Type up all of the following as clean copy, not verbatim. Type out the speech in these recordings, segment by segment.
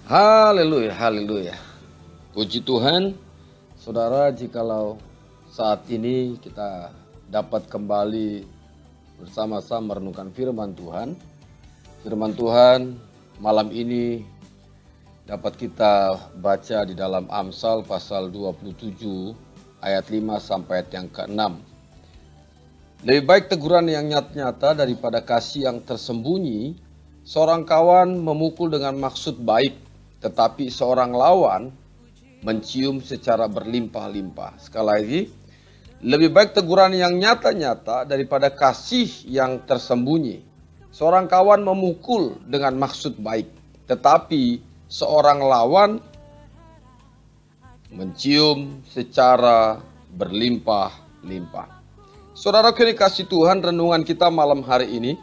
Haleluya, haleluya. Puji Tuhan, saudara, jikalau saat ini kita dapat kembali bersama-sama merenungkan firman Tuhan. Firman Tuhan malam ini dapat kita baca di dalam Amsal pasal 27 ayat 5 sampai ayat yang ke-6. Lebih baik teguran yang nyata-nyata daripada kasih yang tersembunyi. Seorang kawan memukul dengan maksud baik, tetapi seorang lawan mencium secara berlimpah-limpah. Sekali lagi, lebih baik teguran yang nyata-nyata daripada kasih yang tersembunyi. Seorang kawan memukul dengan maksud baik, tetapi seorang lawan mencium secara berlimpah-limpah. Saudara yang dikasihi Tuhan, renungan kita malam hari ini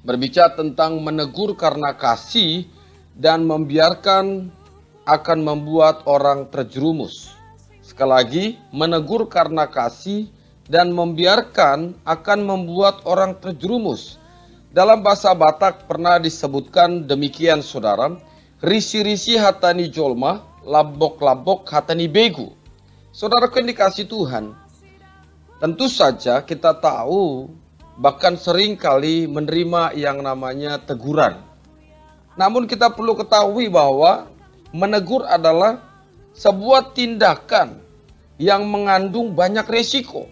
berbicara tentang menegur karena kasih dan membiarkan akan membuat orang terjerumus. Sekali lagi, menegur karena kasih dan membiarkan akan membuat orang terjerumus. Dalam bahasa Batak pernah disebutkan demikian, saudara. Risi-risi hatani jolma, labok-labok hatani begu. Saudara yang dikasihi Tuhan, tentu saja kita tahu bahkan sering kali menerima yang namanya teguran. Namun kita perlu ketahui bahwa menegur adalah sebuah tindakan yang mengandung banyak resiko.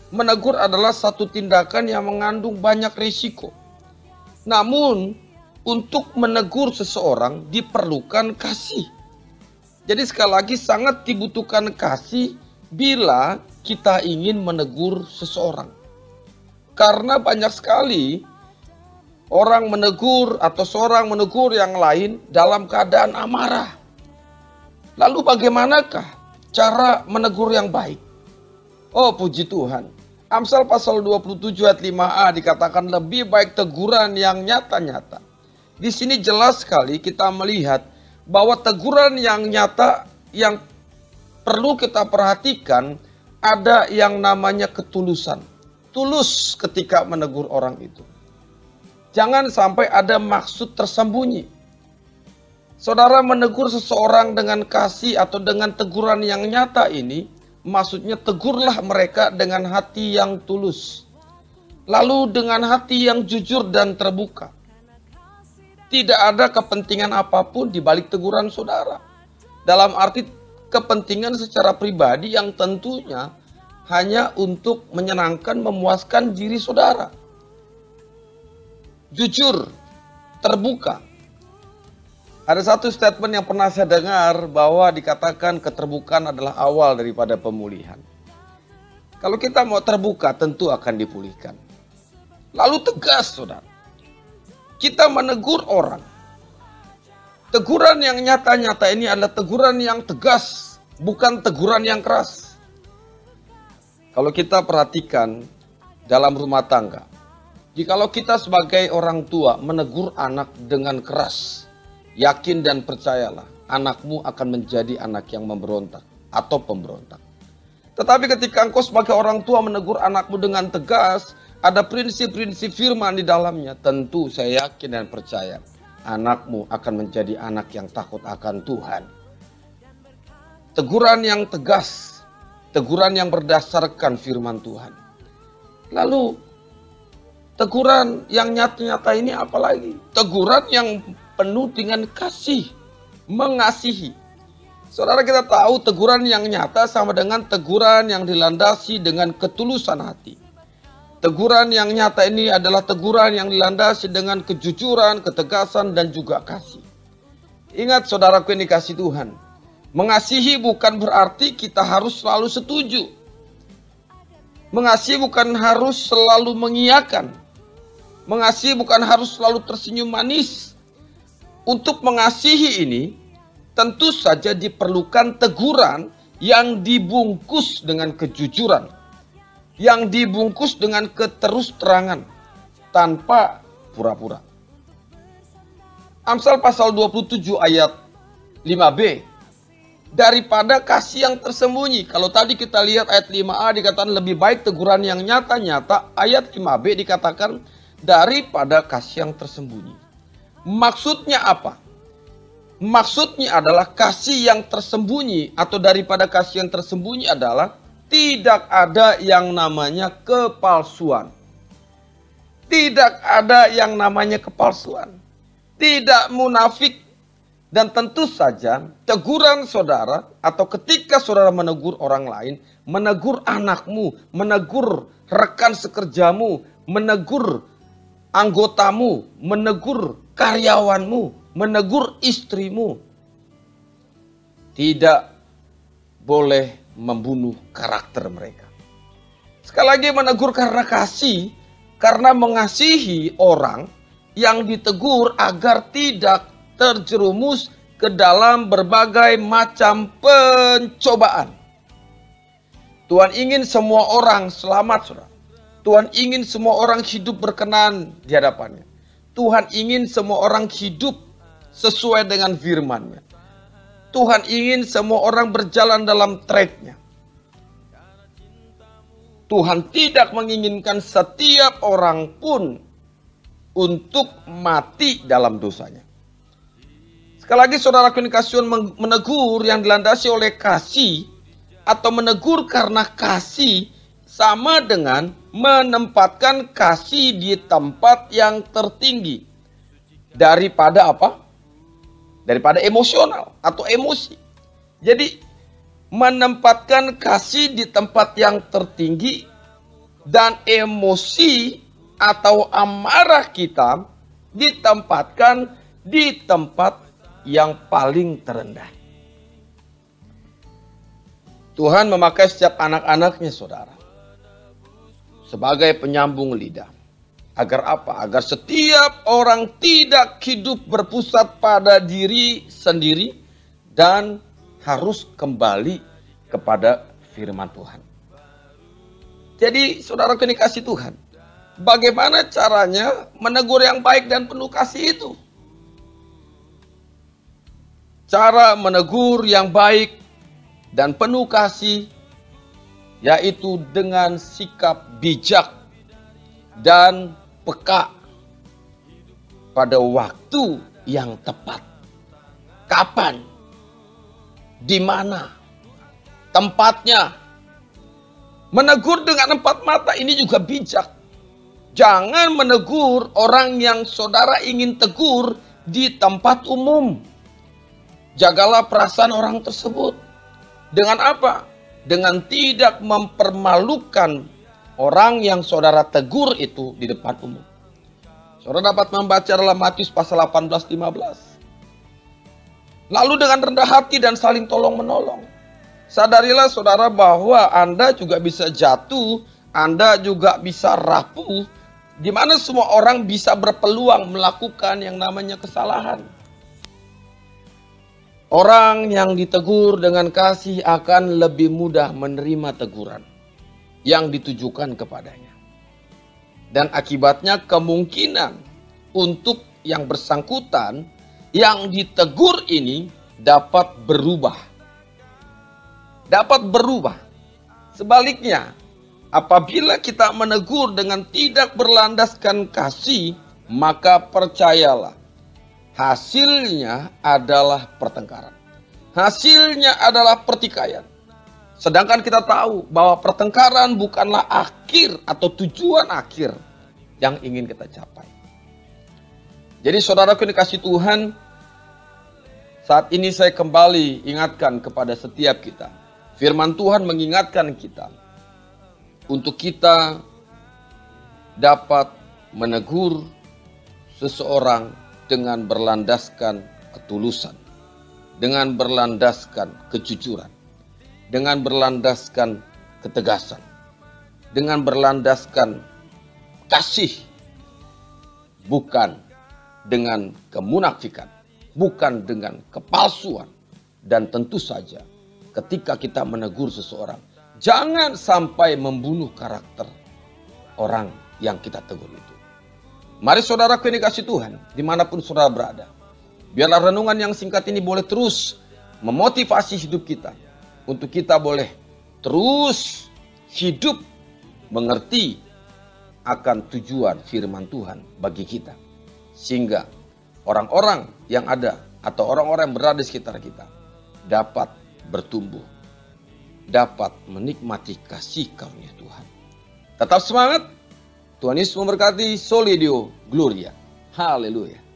Menegur adalah satu tindakan yang mengandung banyak resiko. Namun untuk menegur seseorang diperlukan kasih. Jadi sekali lagi sangat dibutuhkan kasih bila kita ingin menegur seseorang. Karena banyak sekali orang menegur atau seorang menegur yang lain dalam keadaan amarah. Lalu bagaimanakah cara menegur yang baik? Oh, puji Tuhan. Amsal pasal 27 ayat 5a dikatakan lebih baik teguran yang nyata-nyata. Di sini jelas sekali kita melihat bahwa teguran yang nyata yang perlu kita perhatikan ada yang namanya ketulusan. Tulus ketika menegur orang itu. Jangan sampai ada maksud tersembunyi. Saudara menegur seseorang dengan kasih atau dengan teguran yang nyata ini, maksudnya tegurlah mereka dengan hati yang tulus. Lalu dengan hati yang jujur dan terbuka. Tidak ada kepentingan apapun di balik teguran saudara. Dalam arti kepentingan secara pribadi yang tentunya hanya untuk menyenangkan, memuaskan diri saudara. Jujur, terbuka. Ada satu statement yang pernah saya dengar bahwa dikatakan keterbukaan adalah awal daripada pemulihan. Kalau kita mau terbuka tentu akan dipulihkan. Lalu tegas, saudara. Kita menegur orang. Teguran yang nyata-nyata ini adalah teguran yang tegas, bukan teguran yang keras. Kalau kita perhatikan dalam rumah tangga, jikalau kita sebagai orang tua menegur anak dengan keras, yakin dan percayalah, anakmu akan menjadi anak yang memberontak atau pemberontak. Tetapi ketika engkau sebagai orang tua menegur anakmu dengan tegas, ada prinsip-prinsip firman di dalamnya. Tentu saya yakin dan percaya, anakmu akan menjadi anak yang takut akan Tuhan. Teguran yang tegas, teguran yang berdasarkan firman Tuhan. Lalu teguran yang nyata-nyata ini apalagi? Teguran yang penuh dengan kasih, mengasihi. Saudara, kita tahu teguran yang nyata sama dengan teguran yang dilandasi dengan ketulusan hati. Teguran yang nyata ini adalah teguran yang dilandasi dengan kejujuran, ketegasan, dan juga kasih. Ingat saudaraku yang dikasihi Tuhan, mengasihi bukan berarti kita harus selalu setuju. Mengasihi bukan harus selalu mengiyakan. Mengasihi bukan harus selalu tersenyum manis. Untuk mengasihi ini, tentu saja diperlukan teguran yang dibungkus dengan kejujuran. Yang dibungkus dengan keterus-terangan. Tanpa pura-pura. Amsal pasal 27 ayat 5b. Daripada kasih yang tersembunyi. Kalau tadi kita lihat ayat 5a dikatakan lebih baik teguran yang nyata-nyata. Ayat 5b dikatakan daripada kasih yang tersembunyi. Maksudnya apa? Maksudnya adalah kasih yang tersembunyi, atau daripada kasih yang tersembunyi adalah tidak ada yang namanya kepalsuan. Tidak ada yang namanya kepalsuan. Tidak munafik. Dan tentu saja teguran saudara atau ketika saudara menegur orang lain, menegur anakmu, menegur rekan sekerjamu, menegur anggotamu, menegur karyawanmu, menegur istrimu, tidak boleh membunuh karakter mereka. Sekali lagi, menegur karena kasih, karena mengasihi orang yang ditegur agar tidak terjerumus ke dalam berbagai macam pencobaan. Tuhan ingin semua orang selamat, saudara. Tuhan ingin semua orang hidup berkenan di hadapannya. Tuhan ingin semua orang hidup sesuai dengan firman-Nya. Tuhan ingin semua orang berjalan dalam track-Nya. Tuhan tidak menginginkan setiap orang pun untuk mati dalam dosanya. Sekali lagi saudara komunikasi menegur yang dilandasi oleh kasih atau menegur karena kasih sama dengan menempatkan kasih di tempat yang tertinggi daripada apa? Daripada emosional atau emosi. Jadi menempatkan kasih di tempat yang tertinggi dan emosi atau amarah kita ditempatkan di tempat yang paling terendah. Tuhan memakai setiap anak-anaknya, saudara, sebagai penyambung lidah. Agar apa? Agar setiap orang tidak hidup berpusat pada diri sendiri dan harus kembali kepada firman Tuhan. Jadi saudara kasih Tuhan, bagaimana caranya menegur yang baik dan penuh kasih itu? Cara menegur yang baik dan penuh kasih yaitu dengan sikap bijak dan peka pada waktu yang tepat. Kapan? Di mana? Tempatnya. Menegur dengan empat mata ini juga bijak. Jangan menegur orang yang saudara ingin tegur di tempat umum. Jagalah perasaan orang tersebut. Dengan apa? Dengan tidak mempermalukan orang yang saudara tegur itu di depan umum. Saudara dapat membaca dalam Matius pasal 18:15. Lalu dengan rendah hati dan saling tolong menolong. Sadarilah saudara bahwa Anda juga bisa jatuh, Anda juga bisa rapuh, di mana semua orang bisa berpeluang melakukan yang namanya kesalahan. Orang yang ditegur dengan kasih akan lebih mudah menerima teguran yang ditujukan kepadanya. Dan akibatnya kemungkinan untuk yang bersangkutan yang ditegur ini dapat berubah. Dapat berubah. Sebaliknya, apabila kita menegur dengan tidak berlandaskan kasih, maka percayalah, hasilnya adalah pertengkaran. Hasilnya adalah pertikaian. Sedangkan kita tahu bahwa pertengkaran bukanlah akhir atau tujuan akhir yang ingin kita capai. Jadi saudaraku yang dikasihi Tuhan, saat ini saya kembali ingatkan kepada setiap kita. Firman Tuhan mengingatkan kita untuk kita dapat menegur seseorang dengan berlandaskan ketulusan, dengan berlandaskan kejujuran, dengan berlandaskan ketegasan, dengan berlandaskan kasih, bukan dengan kemunafikan, bukan dengan kepalsuan. Dan tentu saja ketika kita menegur seseorang, jangan sampai membunuh karakter orang yang kita tegur itu. Mari saudaraku yang dikasihi Tuhan, dimanapun saudara berada, biarlah renungan yang singkat ini boleh terus memotivasi hidup kita, untuk kita boleh terus hidup mengerti akan tujuan firman Tuhan bagi kita. Sehingga orang-orang yang ada atau orang-orang yang berada di sekitar kita dapat bertumbuh, dapat menikmati kasih karunia Tuhan. Tetap semangat. Tuhan Yesus memberkati. Soli Deo Gloria. Haleluya.